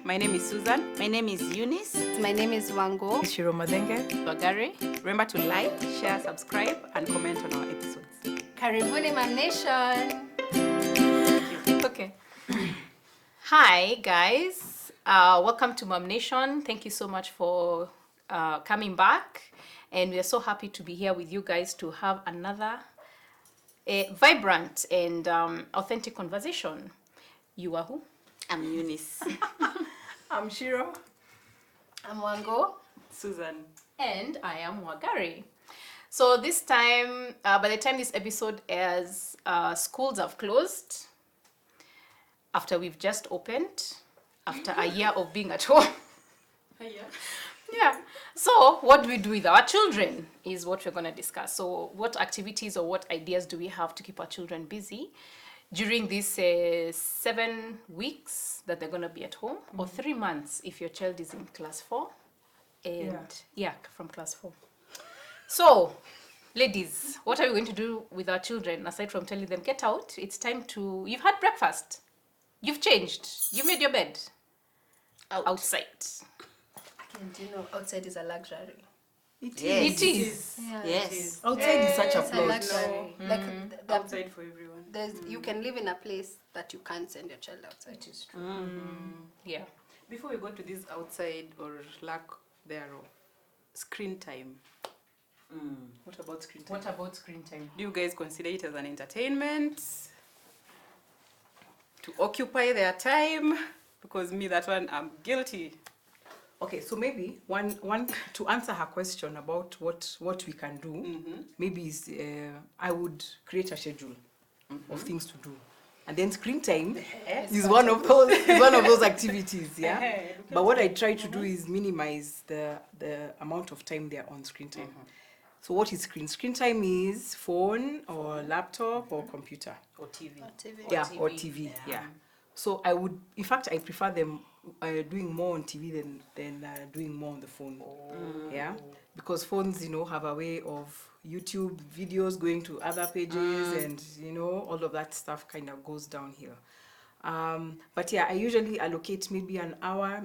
My name is Susan. My name is Eunice. My name is Wango. Shiro Madenge. Wagari. Remember to like, share, subscribe, and comment on our episodes. Karibuni, Mumnation. Okay. Hi, guys. Welcome to Mumnation. Thank you so much for coming back. And we are so happy to be here with you guys to have another vibrant and authentic conversation. You are who? I'm Eunice. I'm Shiro. I'm Wango. Susan. And I am Wagari. So this time, by the time this episode airs, schools have closed after we've just opened, after a year of being at home. Yeah. So what do we do with our children is what we're going to discuss. So what activities or what ideas do we have to keep our children busy during these 7 weeks that they're going to be at home, or 3 months if your child is in class 4, and from class 4. So, ladies, what are we going to do with our children aside from telling them, get out, it's time to, you've had breakfast, you've changed, you've made your bed, outside. And you know, outside is a luxury. It It is. Yeah. Yes. Outside is such a It's a place. luxury. Like Outside for everyone. you can live in a place that you can't send your child outside. It is true. Yeah. Before we go to this outside or lack thereof, screen time. What about screen time? What about screen time? Do you guys consider it as an entertainment? To occupy their time? Because me, that one, I'm guilty. Okay, so maybe one to answer her question about what we can do, maybe is I would create a schedule of things to do, and then screen time is one of those activities. Yeah. But what I try to do is minimize the amount of time they are on screen time. So what is screen? Screen time is phone or laptop or computer. Or TV. Yeah, or TV. Yeah. So I would, in fact, I prefer them doing more on TV than doing more on the phone. Yeah, because phones, have a way of YouTube videos going to other pages, and all of that stuff kind of goes downhill. But yeah, I usually allocate maybe an hour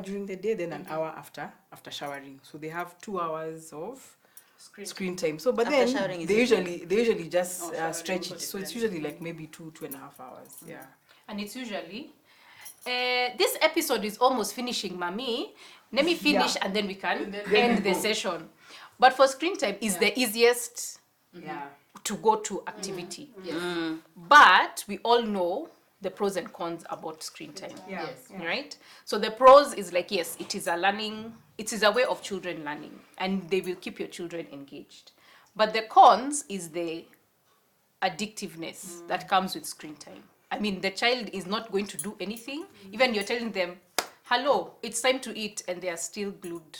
during the day, then an hour after showering. So they have 2 hours of screen time. So, but After then showering, they usually just showering stretch also it. So it's depends. usually like maybe 2.5 hours. Yeah. And it's usually, this episode is almost finishing, Mami. Let me finish and then we can end the session. But for screen time, is the easiest Yeah. to go to activity. But we all know the pros and cons about screen time. Yeah. Right? So the pros is like, yes, it is a way of children learning, and they will keep your children engaged. But the cons is the addictiveness that comes with screen time. I mean, the child is not going to do anything. Even you're telling them, hello, it's time to eat, and they are still glued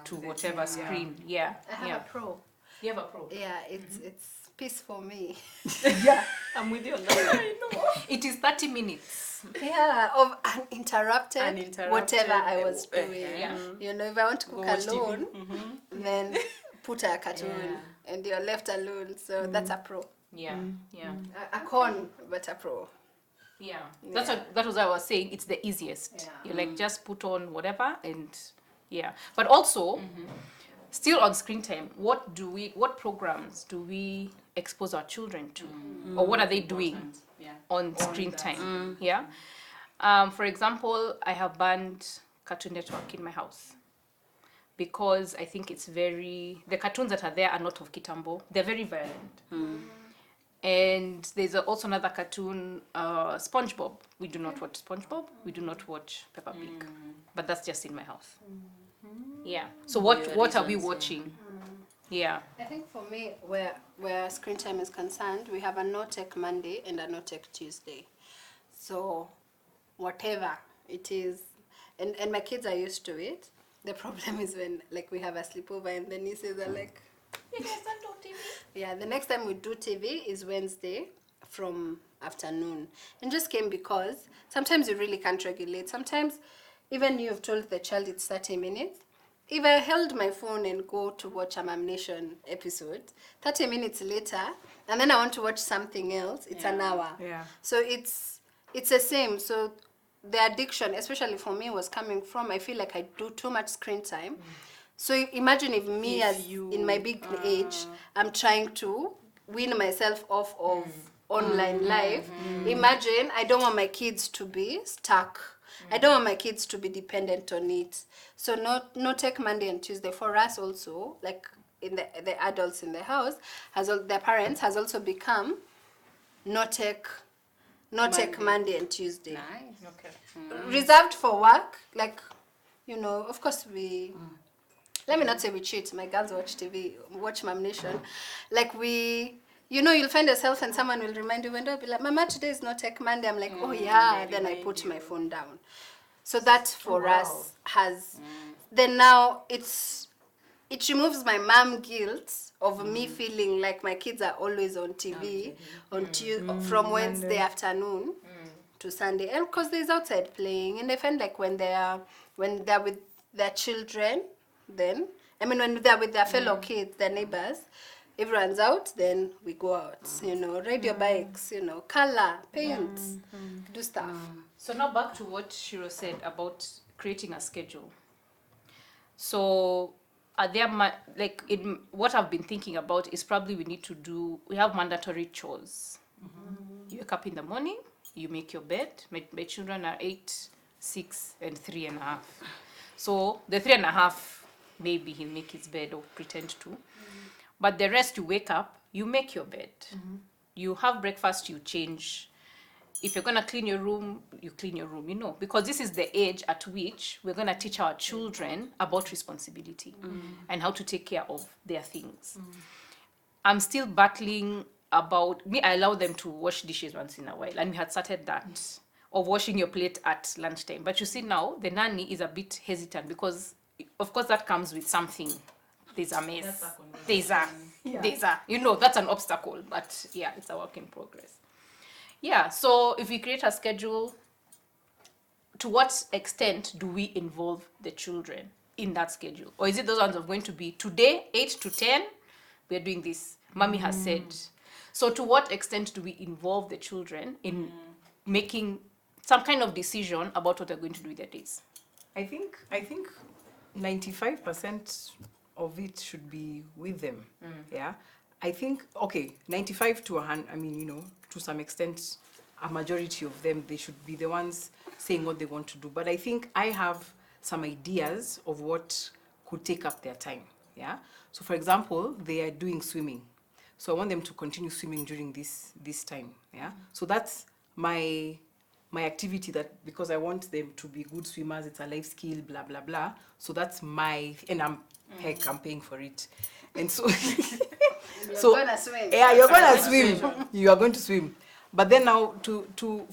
to whatever screen. Yeah. I have a pro. You have a pro. Yeah, it's peace for me. Yeah. I'm with you on that. It is 30 minutes. Yeah, of uninterrupted, Uninterrupted, whatever I was doing. Yeah. If I want to cook watch TV. alone, then put a cartoon and you're left alone. So that's a pro. Yeah. Yeah. A con, but a pro. Yeah. That was what I was saying. It's the easiest. Yeah. You like just put on whatever and But also, still on screen time, what programs do we expose our children to? Or what are they doing on screen time? Yeah. For example, I have banned Cartoon Network in my house because I think the cartoons that are there are not of Kitambo. They're very violent. And there's also another cartoon, SpongeBob. We do not watch SpongeBob. We do not watch Peppa Pig. But that's just in my house. Yeah. So what are we watching? Yeah. I think for me, where screen time is concerned, we have a no-tech Monday and a no-tech Tuesday. So whatever it is, and my kids are used to it. The problem is when we have a sleepover and the nieces are like, You guys don't do TV? yeah, the next time we do TV is Wednesday from afternoon. And just came because sometimes you really can't regulate. Sometimes even you've told the child it's 30 minutes. If I held my phone and go to watch a Mumnation episode, 30 minutes later, and then I want to watch something else, it's an hour. Yeah. So it's the same. So the addiction, especially for me, was coming from, I feel like I do too much screen time. So imagine if me, in my big age, I'm trying to wean myself off of online life. Imagine, I don't want my kids to be stuck. I don't want my kids to be dependent on it. So no tech Monday and Tuesday. For us also, like in the adults in the house, their parents has also become no tech Monday and Tuesday. Nice. Okay. Reserved for work, like, you know, of course let me not say we cheat. My girls watch TV, watch Mum Nation. Like you know, you'll find yourself and someone will remind you, and they'll be like, Mama, today is not tech Monday. I'm like, oh yeah. Then I put my phone down. So that for us has, then now it removes my mom guilt of me feeling like my kids are always on TV from Wednesday afternoon to Sunday, and because there's outside playing, and I find like when they're with their children, then when they're with their fellow kids, their neighbors, everyone's out, then we go out, you know, ride your bikes, you know, color, paint, do stuff. So now back to what Shiro said about creating a schedule. So are there what I've been thinking about is probably we have mandatory chores. You wake up in the morning, you make your bed. My children are 8, 6, and 3.5. So the 3.5, maybe he'll make his bed or pretend to. But the rest, you wake up, you make your bed. You have breakfast, you change. If you're going to clean your room, you clean your room, you know. Because this is the age at which we're going to teach our children about responsibility and how to take care of their things. I'm still battling about, I allow them to wash dishes once in a while. And we had started that, of washing your plate at lunchtime. But you see now, the nanny is a bit hesitant because, of course, that comes with something. There's a mess. There's a, you know, that's an obstacle. But yeah, it's a work in progress. Yeah, so if we create a schedule, to what extent do we involve the children in that schedule? Or is it those ones of going to be today, 8 to 10, we're doing this? Mommy has said. So to what extent do we involve the children in making some kind of decision about what they're going to do with their days? I think 95% of it should be with them. Yeah. I think, okay, 95 to 100, to some extent, a majority of them, they should be the ones saying what they want to do. But I think I have some ideas of what could take up their time. Yeah. So for example, they are doing swimming. So I want them to continue swimming during this time. Yeah. So that's my activity, that because I want them to be good swimmers, it's a life skill, blah, blah, blah. So that's and I'm paying for it. And so, You're gonna swim. Yeah, you're gonna swim. You are going to swim. But then now,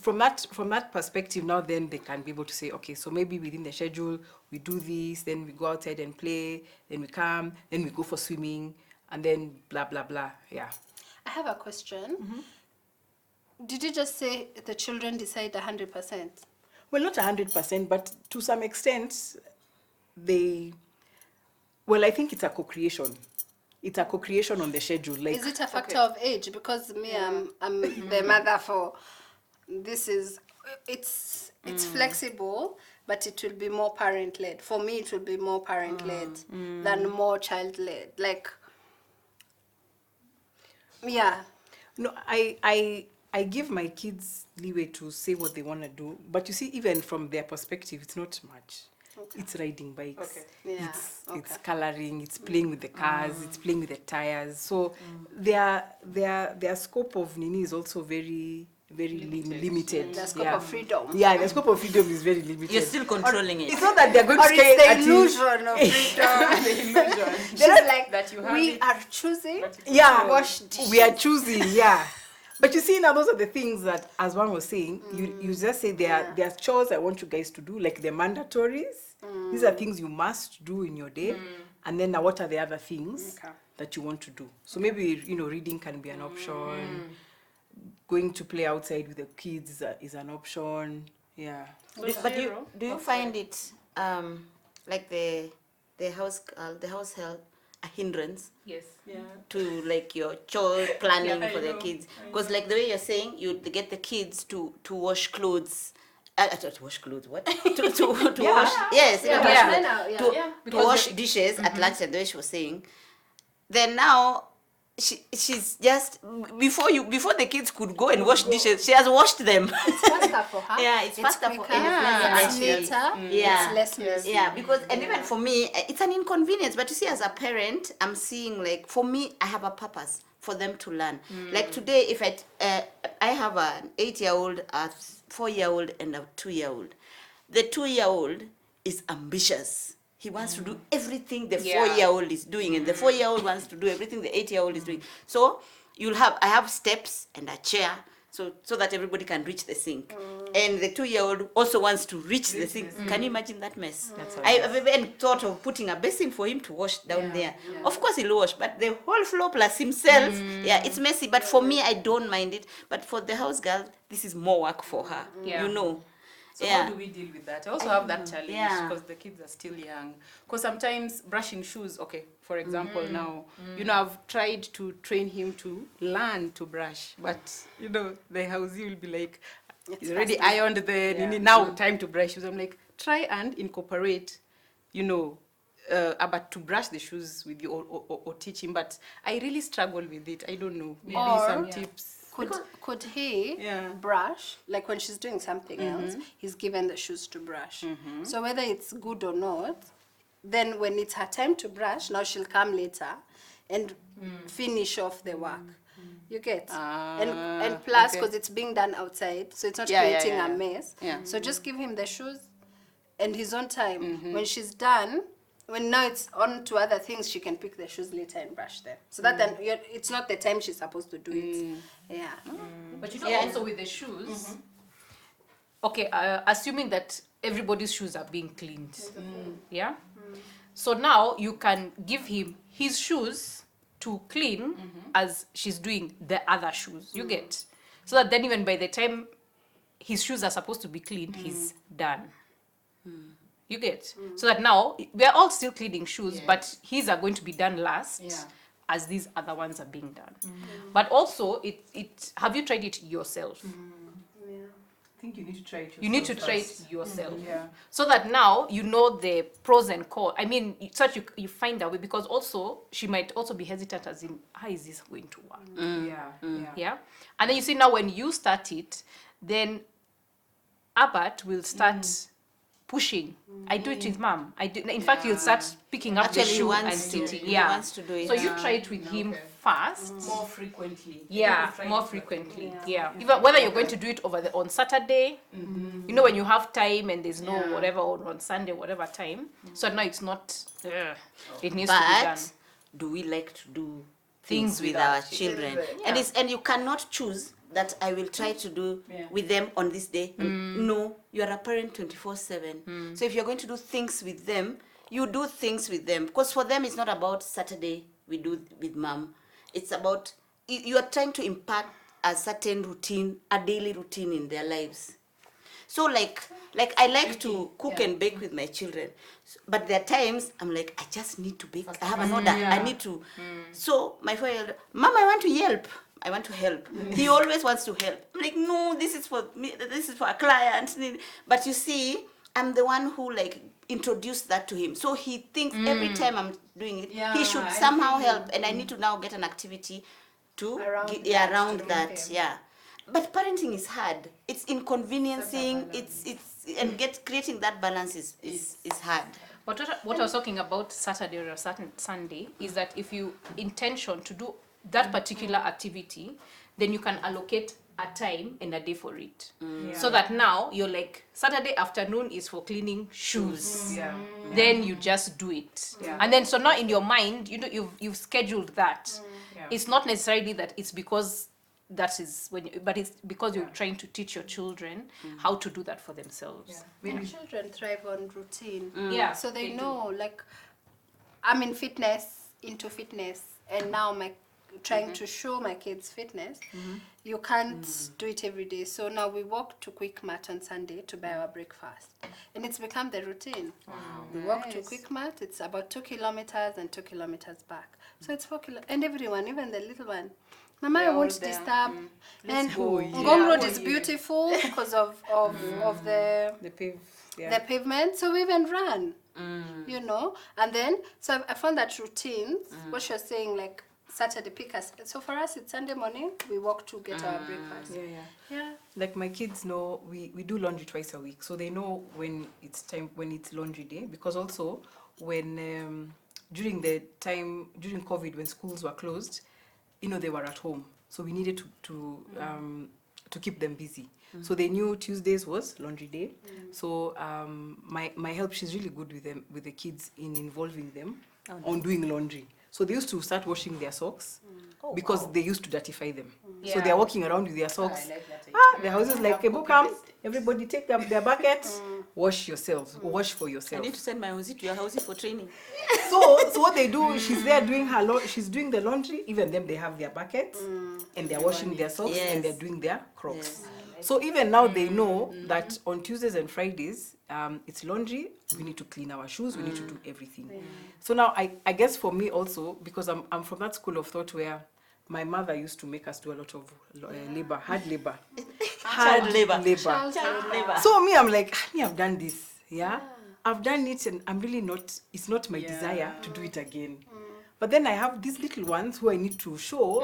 from that perspective, now then they can be able to say, okay, so maybe within the schedule we do this, then we go outside and play, then we come, then we go for swimming, and then blah blah blah. Yeah. I have a question. Did you just say the children decide 100%? Well, not 100%, but to some extent, I think it's a co-creation. It's a co-creation on the schedule. Like, is it a factor of age? Because me, I'm the mother for this. It's flexible, but it will be more parent-led. For me, it will be more parent-led than more child-led. Like, yeah. No, I give my kids leeway to say what they want to do, but you see, even from their perspective, it's not much. Okay. It's riding bikes. Okay. Yeah. It's coloring. It's playing with the cars. It's playing with the tires. So their scope of Nini is also very limited. The scope of freedom. Yeah, the scope of freedom is very limited. You're still controlling it. It's not that they're going to stay at the illusion of freedom. The illusion. She's like that you have we are choosing. Yeah, wash dishes. We are choosing. Yeah. But you see, now those are the things that, as one was saying, you just say there are chores I want you guys to do, like the mandatories. These are things you must do in your day. And then now what are the other things that you want to do? So maybe, reading can be an option. Going to play outside with the kids is an option. Yeah. But do you find it like the house help a hindrance? Yes. Yeah. To like your chore planning for the kids, because like the way you're saying, you get the kids to wash clothes to wash clothes, what? to wash, yes, Yeah, to but wash men clothes, are- yeah. to, Yeah, to because wash they- dishes at lunchtime, the way she was saying. Then now, she's just, before the kids could go and wash dishes, she has washed them. It's faster for her. Yeah, it's faster for quicker, and it's less it's messy. neater, Yeah. it's less messy. Yeah, because and even for me, it's an inconvenience. But you see, as a parent, I'm seeing like for me, I have a purpose for them to learn. Like today, if I have an 8-year-old, a 4-year-old, and a 2-year-old. The 2-year-old is ambitious. He wants to do everything the 4-year-old is doing, and the 4-year-old wants to do everything the 8-year-old is doing. So I have steps and a chair, so that everybody can reach the sink. And the 2-year-old also wants to reach the sink. Can you imagine that mess? I've even thought of putting a basin for him to wash down there. Of course he'll wash, but the whole floor plus himself, it's messy. But for me, I don't mind it. But for the house girl, this is more work for her. Yeah. You know. So how do we deal with that? I also have that challenge Yeah. because the kids are still young. Because sometimes brushing shoes, okay, for example, now, I've tried to train him to learn to brush, but, the housey will be like, he's already ironed the, now time to brush shoes. I'm like, try and incorporate, about to brush the shoes with you or teach him, but I really struggle with it. I don't know. Maybe Or- some tips. Could he brush, like when she's doing something else, he's given the shoes to brush. So whether it's good or not, then when it's her time to brush, now she'll come later and finish off the work. You get? And plus, because it's being done outside, so it's not creating a mess. Yeah. So just give him the shoes and his own time. When she's done, when now it's on to other things, she can pick the shoes later and brush them. So that then it's not the time she's supposed to do it. Yeah. But also with the shoes, okay, assuming that everybody's shoes are being cleaned, yeah? So now you can give him his shoes to clean as she's doing the other shoes, you get? So that then even by the time his shoes are supposed to be cleaned, he's done. You get? So that now, we're all still cleaning shoes, but his are going to be done last as these other ones are being done. But also, have you tried it yourself? I think you need to try it yourself. You need to try it first. yourself. Yeah. So that now you know the pros and cons. I mean, so that you find a way, because also she might also be hesitant as in, how is this going to work? Yeah. And then you see now when you start it, then Albert will start pushing. I do it with mom. In fact, he'll start picking up Actually, the he shoe wants and to. sitting. He Yeah. wants to do it. So you try it with him first. More frequently. Yeah, more frequently. Yeah. Even whether you're going to do it on Saturday, when you have time and there's no whatever, or on Sunday, whatever time. So now it's not. It needs to be done. But do we like to do Things things with with our children? Yeah. And you cannot choose that I will try to do with them on this day. No, you are a parent 24/7. So if you're going to do things with them, you do things with them. Because for them, it's not about Saturday we do with mom. It's about, you are trying to impact a certain routine, a daily routine in their lives. So like I like to cook and bake with my children, but there are times I'm like, I just need to bake. I have an order. I need to. So my 4-year-old, Mom, I want to help. I want to help. He always wants to help. I'm like, no, this is for me. This is for a client. But you see, I'm the one who introduced that to him. So he thinks every time I'm doing it, he should somehow help, and I need to now get an activity to around that. Yeah. But parenting is hard. It's inconveniencing. It's creating that balance is hard. But what I was talking about Saturday or Sunday is that if you intention to do that particular activity, then you can allocate a time and a day for it. So that now you're like, Saturday afternoon is for cleaning shoes. Then you just do it. And then so now in your mind, you've scheduled that. It's not necessarily that it's because that is but it's because you're trying to teach your children how to do that for themselves. And children thrive on routine. Yeah. So they know, like, I'm into fitness, and now trying to show my kids fitness. You can't do it every day. So now we walk to Quick Mart on Sunday to buy our breakfast. And it's become the routine. We walk to Quick Mart, it's about 2 kilometers and 2 kilometers back. So it's 4 kilometers. And everyone, even the little one, Mama, They're I won't all there. disturb. And go. Ngong Road Yeah. is beautiful because of the The pave. Yeah. the pavement, so we even run, you know. And then, so I found that routines, what you're saying, like Saturday pick us. So for us, it's Sunday morning, we walk to get our breakfast. Yeah. Like my kids know we do laundry twice a week, so they know when it's laundry day. Because also when during COVID when schools were closed, you know, they were at home, so we needed to keep them busy. So they knew Tuesdays was laundry day. So my help, she's really good with the kids in involving them on doing laundry. So they used to start washing their socks because they used to dirtify them. So they're walking around with their socks. The house is like, okay, come, everybody take their bucket, wash yourselves, wash for I yourself. need to send my Hosie to your house for training. So what they do, she's there doing she's doing the laundry. Even them, they have their buckets and they're washing their socks and they're doing their Crocs. So even now they know that on Tuesdays and Fridays, it's laundry. We need to clean our shoes. We need to do everything. So now I guess for me also, because I'm from that school of thought where my mother used to make us do a lot of labor, hard labor. Child labor. Child labor. So me, I'm like, I've done this, I've done it, and I'm really not. It's not my desire to do it again. But then I have these little ones who I need to show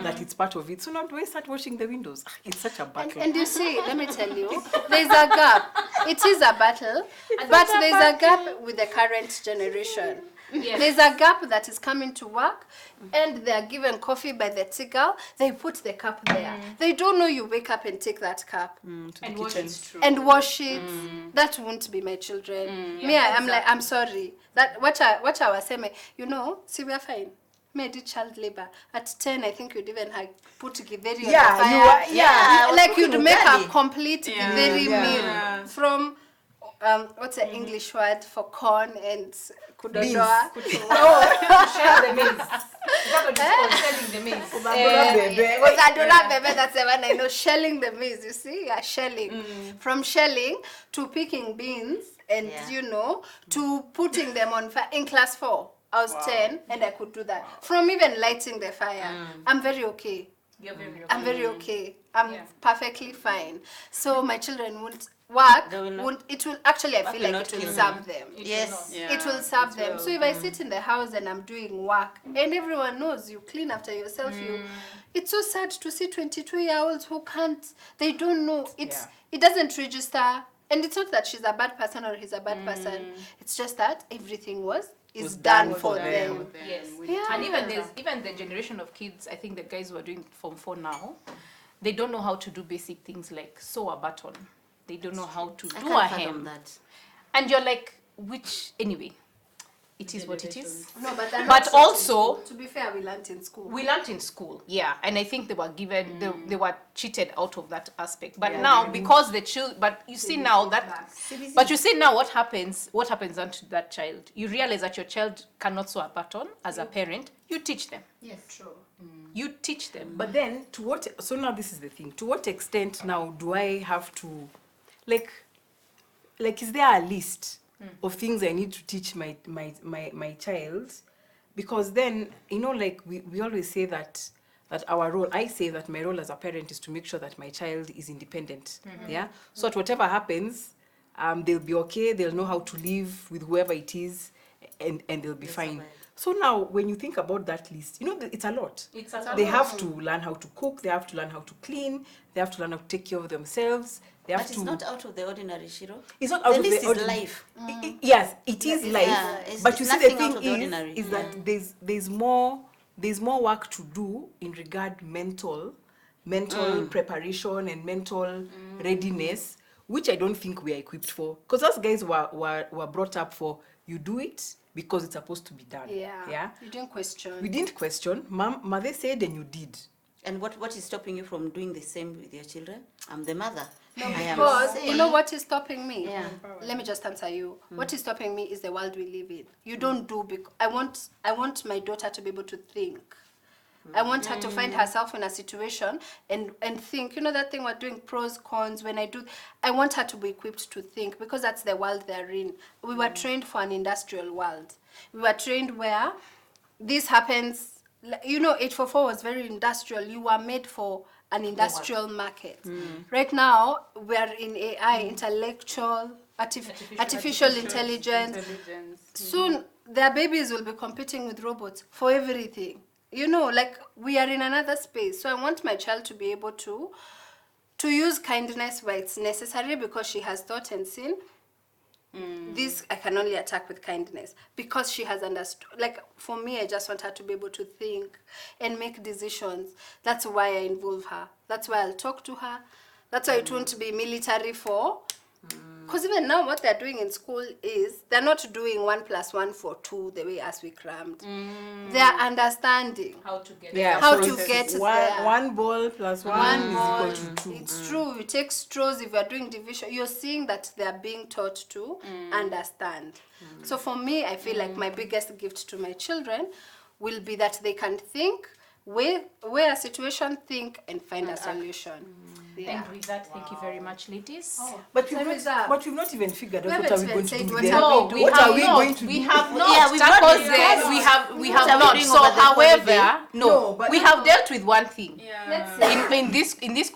that it's part of it. So now do I start washing the windows? It's such a battle. And you see, let me tell you, there's a gap. It is a battle, but there's a gap with the current generation. Yes. There's a gap that is coming to work, and they are given coffee by the tea girl. They put the cup there. They don't know you wake up and take that cup To the And what kitchen. is true. and wash it. That won't be my children. Me, I'm like, I'm sorry. That what I was saying, you know, see, we are fine. Me, I did child labor. At 10, I think you'd even have put githeri on the fire. I was Like you'd cooking make a ugali. complete githeri meal from what's the English word for corn and kudodoa? Share the maize. Is that what it's called? Selling the maize. Uzadura bebe, that's the one I know. Shelling the maize, you see? Yeah, shelling. From shelling to picking beans and, you know, to putting them on fire. In class 4, I was 10 and I could do that. From even lighting the fire. I'm very okay. You're very okay. I'm very okay. I'm perfectly fine. So my children won't work. They will not- It will actually, I feel will like not it will kill serve them. Yes. It will serve them. So if I sit in the house and I'm doing work, and everyone knows you clean after yourself, it's so sad to see 22-year-olds who can't. They don't know. It doesn't register. And it's not that she's a bad person or he's a bad person. It's just that everything is done for them. Yes. Yeah. And even the generation of kids, I think the guys who are doing Form 4 now, they don't know how to do basic things like sew a button. They don't know how to I do can't a fathom hem. that. And you're like, anyway, it is what it is. No, but they're But not also, to be fair, we learnt in school. we learnt in school, and I think they were given, they were cheated out of that aspect. But now, because but you see now but you see now what happens unto that child. You realize that your child cannot sew a button as a parent. You teach them. Yes, true. You teach them. But then, so now this is the thing. To what extent now do I have to, like is there a list of things I need to teach my child? Because then, you know, like we always say that our role, I say that my role as a parent is to make sure that my child is independent. So that whatever happens, they'll be okay, they'll know how to live with whoever it is, and they'll be fine. So now, when you think about that list, you know, it's a lot. They have to learn how to cook, they have to learn how to clean, they have to learn how to take care of themselves. They have But it's not out of the ordinary, Shiro. It's not out The of list the is ordinary. life. Yes, it is life. But it's you see, the nothing thing out of the ordinary. is that there's more work to do in regard mental preparation and mental readiness, which I don't think we are equipped for. Because us guys were brought up for, you do it because it's supposed to be done. Yeah. You didn't question. We didn't question. Mother said and you did. And what is stopping you from doing the same with your children? I'm the mother. I am Because saying- you know what is stopping me? Yeah. Let me just answer you. What is stopping me is the world we live in. You don't do I want my daughter to be able to think. I want her to find herself in a situation and think, you know, that thing we're doing pros, cons, I want her to be equipped to think, because that's the world they're in. We were trained for an industrial world. We were trained where this happens you know, 844 was very industrial. You were made for an industrial market. Right now, we are in AI, intellectual, artificial intelligence. Soon, their babies will be competing with robots for everything. You know, like, we are in another space. So I want my child to be able to use kindness where it's necessary, because she has thought and seen. This I can only attack with kindness, because she has understood. Like, for me, I just want her to be able to think and make decisions. That's why I involve her. That's why I'll talk to her. That's why it won't be military for. Because even now, what they're doing in school is they're not doing 1 + 1 for 2 the way as we crammed. They're understanding How to get how so to it's get one, there. 1 ball plus 1 is Ball. equal to 2. It's true. You take straws. If you're doing division, you're seeing that they're being taught to understand. So for me, I feel like my biggest gift to my children will be that they can think, weigh a situation, think, and find a solution. And with that, thank you very much, ladies. But Time is up. we've not even figured We out what are haven't we going even to do said with what them. are No, we we doing? What have are we not. going to We do? have not. Yeah, we've not tackled discussed them. We have what not. are we doing So, over the however, holiday? No, but- we have dealt with one thing. Let's say In this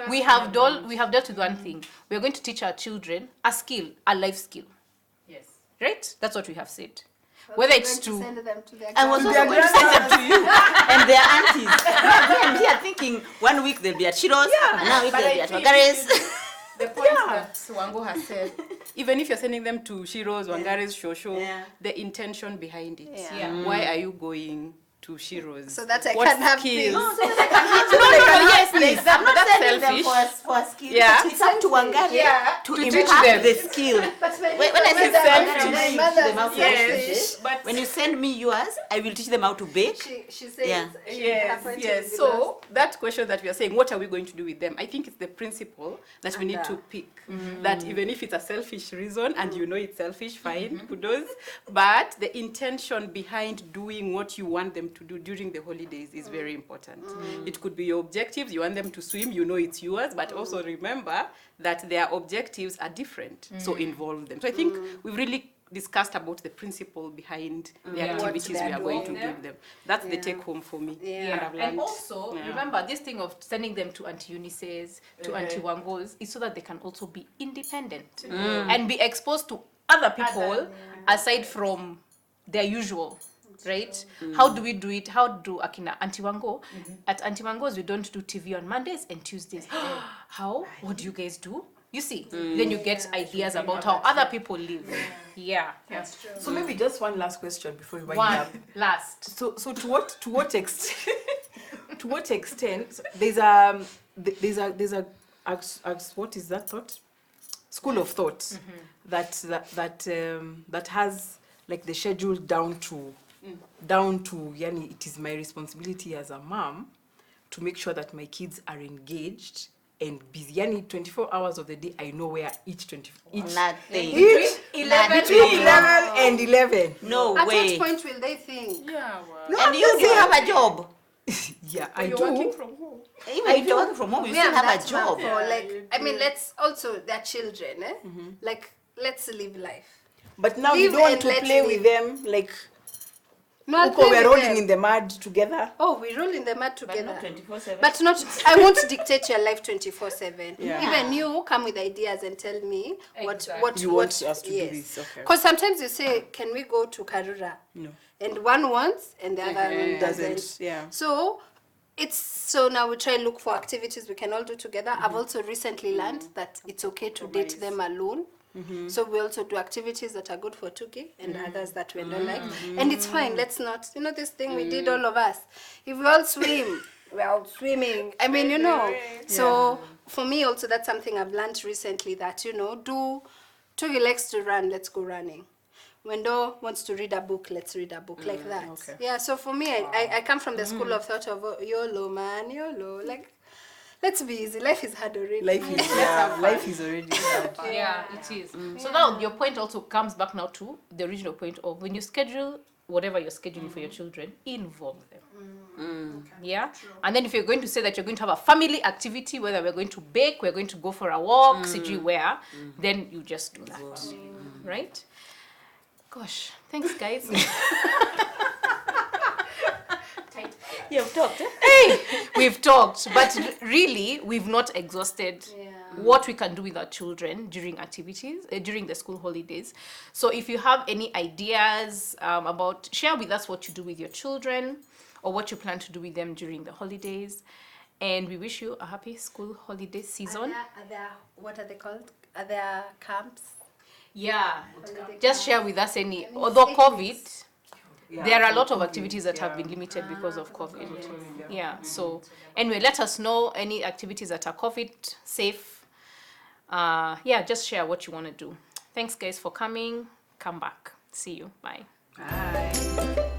we have dealt with one thing. We are going to teach our children a skill, a life skill. Yes. Right? That's what we have said. Whether it's to to send them to their I was also Their going to send them to you and their aunties. I'm here thinking 1 week they'll be at Shiro's, another week but they'll be I at think Wagare's. The point that Wango has said, even if you're sending them to Shiro's, Wangare's, Shosho, Yeah. the intention behind it. Yeah. Why are you going to Shiro's? So that I What can have skills? things. yes, I'm that's not sending them selfish. for a skill. Yeah. It's up to Wangari to teach impart them. the skill. But When I say selfish. Wangari, my I teach them mother how to says fish. But When you send me yours, I will teach them how to bake. she says Yeah. yes. So that question that we are saying, what are we going to do with them? I think it's the principle that we need to pick. That even if it's a selfish reason and you know it's selfish, fine, kudos. But the intention behind doing what you want them to do during the holidays is very important. It could be your objectives. You want them to swim, you know it's yours, but also remember that their objectives are different. So involve them. So I think we've really discussed about the principle behind the activities we are going to give them. That's the take home for me. Yeah. And I've And learned. also, remember, this thing of sending them to Auntie Eunice's, to Auntie Wango's, is so that they can also be independent and be exposed to other people aside from their usual. Right? How do we do it? How do Akina Auntie Wango? At Auntie Wango's, we don't do TV on Mondays and Tuesdays. How? What do you guys do? You see, then you get ideas about how other people live. Yeah. So maybe just one last question before we wind One up. last. So to what extent to what extent there's a what is that thought? School of thought that has like the schedule down to yani it is my responsibility as a mom to make sure that my kids are engaged and busy. Yani 24 hours of the day I know where each Nothing. each 11 between 11 and 11. No At way. what point will they think? Yeah, well. And you do have a job. Yeah, I You're do. working from home. Even if you're working from home, you We still have that a job. for, like, I mean, let's also, their children, like, let's live life. But now Live you don't want and to let play live. with them like No, I'll Uko, play we're with rolling them. in the mud together. Oh, we roll in the mud But together. not 24/7. But not, I won't dictate your life 24/7. Yeah. Even you come with ideas and tell me Exactly. what You want us to do this, okay. Because sometimes you say, can we go to Karura? No. And one wants and the other one doesn't. Doesn't, yeah. So now we try and look for activities we can all do together. I've also recently learned that it's okay to date them alone. So we also do activities that are good for Tuki and others that we don't like. And it's fine. Let's not, this thing we did all of us. If we all swim, we're all swimming. I mean, So for me also, that's something I've learned recently that, Tuki likes to run, let's go running. Wendo wants to read a book, let's read a book, like that. Okay. Yeah, so for me, I come from the school of thought of YOLO, man, YOLO. Like, let's be easy. Life is hard already. Life is already hard. Yeah, it is. So now your point also comes back now to the original point of when you schedule whatever you're scheduling for your children, involve them. Yeah? And then if you're going to say that you're going to have a family activity, whether we're going to bake, we're going to go for a walk, CG where, then you just do that. Right? Gosh, thanks guys. You've talked. Eh? We've talked, but really, we've not exhausted Yeah. what we can do with our children during activities, during the school holidays. So if you have any ideas about, share with us what you do with your children or what you plan to do with them during the holidays. And we wish you a happy school holiday season. What are they called? Are there camps? Yeah. Holiday Just share camps? with us any, I mean, although say COVID, Yeah, there are a for lot of COVID, activities that have yeah. been limited because of COVID. Yeah. Yeah, so anyway, let us know any activities that are COVID safe. Yeah, just share what you want to do. Thanks, guys, for coming. Come back. See you. Bye. Bye.